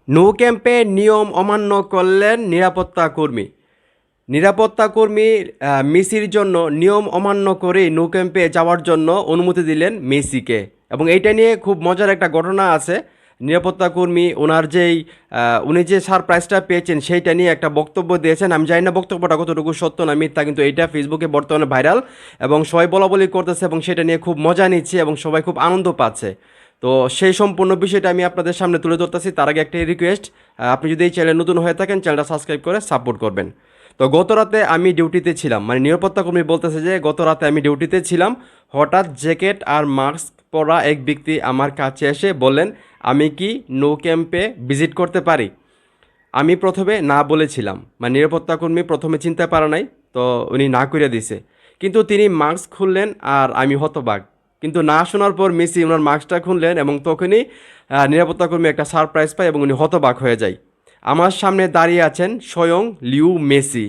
No ক্যাম্পে নিয়ম অমান্য করলেন নিরাপত্তা কর্মী। নিরাপত্তা কর্মী মেসির জন্য নিয়ম অমান্য করে নো ক্যাম্পে যাওয়ার জন্য অনুমতি দিলেন মেসিকে, এবং এইটা নিয়ে খুব মজার একটা ঘটনা আছে। নিরাপত্তা কর্মী ওনার যেই উনি যে সারপ্রাইজটা পেয়েছেন সেইটা নিয়ে একটা বক্তব্য দিয়েছেন। আমি জানি না বক্তব্যটা কতটুকু সত্য না মিথ্যা, কিন্তু এইটা ফেসবুকে বর্তমানে ভাইরাল এবং সবাই বলাবলি করতেছে এবং সেটা নিয়ে খুব মজা নিচ্ছে এবং সবাই খুব আনন্দ পাচ্ছে। তো সেই সম্পূর্ণ বিষয়টা আমি আপনাদের সামনে তুলে ধরতেছি। তার আগে একটা রিকোয়েস্ট, আপনি যদি এই চ্যানেল নতুন হয়ে থাকেন চ্যানেলটা সাবস্ক্রাইব করে সাপোর্ট করবেন। তো গত রাতে আমি ডিউটিতে ছিলাম, মানে নিরাপত্তা কর্মী বলতেছে যে গত রাতে আমি ডিউটিতে ছিলাম। হঠাৎ জ্যাকেট আর মাস্ক পরা এক ব্যক্তি আমার কাছে এসে বললেন, আমি কি নো ক্যাম্পে ভিজিট করতে পারি? আমি প্রথমে না বলেছিলাম, মানে নিরাপত্তা কর্মী প্রথমে চিনতে পারে নাই, তো উনি না করে দিছে। কিন্তু তিনি মাস্ক খুললেন আর আমি হতবাক। কিন্তু না শোনার পর মেসি ওনার মাস্কটা খুললেন এবং তখনই নিরাপত্তা কর্মী একটা সারপ্রাইজ পায় এবং উনি হতবাক হয়ে যায়। আমার সামনে দাঁড়িয়ে আছেন স্বয়ং লিও মেসি।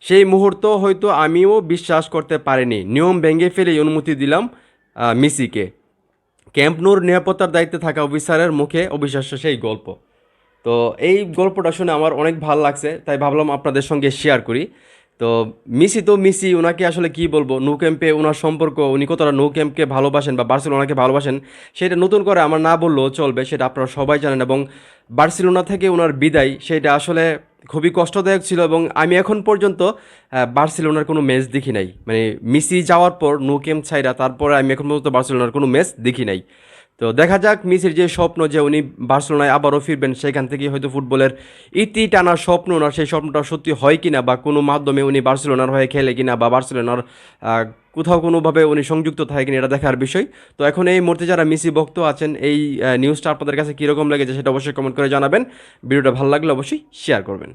সেই মুহূর্ত হয়তো আমিও বিশ্বাস করতে পারিনি। নিয়ম ভেঙে ফেলেই অনুমতি দিলাম মেসিকে। ক্যাম্প নূর নিরাপত্তার দায়িত্বে থাকা অফিসারের মুখে অবিশ্বাস্য সেই গল্প। তো এই গল্পটা শুনে আমার অনেক ভালো লাগছে, তাই ভাবলাম আপনাদের সঙ্গে শেয়ার করি। তো মিসি ওনাকে আসলে কি বলবো, নো ক্যাম্পে ওনার সম্পর্ক, উনি কতটা নো ক্যাম্পকে ভালোবাসেন বা বার্সেলোনাকে ভালোবাসেন সেটা নতুন করে আমার না বললেও চলবে, সেটা আপনারা সবাই জানেন। এবং বার্সেলোনা থেকে ওনার বিদায় সেটা আসলে খুবই কষ্টদায়ক ছিল এবং আমি এখন পর্যন্ত বার্সেলোনার কোনো ম্যাচ দেখি নাই। মানে মেসি যাওয়ার পর নো ক্যাম্প ছাইরা তারপরে আমি এখন পর্যন্ত বার্সেলোনার কোনো ম্যাচ দেখি নাই। তো দেখা যাক মেসির যে স্বপ্ন যে উনি বার্সেলোনায় আবারও ফিরবেন, সেখান থেকে হয়তো ফুটবলের ইতি টানার স্বপ্ন না, সেই স্বপ্নটা সত্যি হয় কিনা বা কোনো মাধ্যমে উনি বার্সেলোনার হয়ে খেলে কিনা বা বার্সেলোনার কোথাও কোনোভাবে উনি সংযুক্ত থাকে কিনা, এটা দেখার বিষয়। তো এখন এই মুহূর্তে যারা মেসি ভক্ত আছেন, এই নিউজটা আপনাদের কাছে কীরকম লেগেছে সেটা অবশ্যই কমেন্ট করে জানাবেন। ভিডিওটা ভালো লাগলে অবশ্যই শেয়ার করবেন।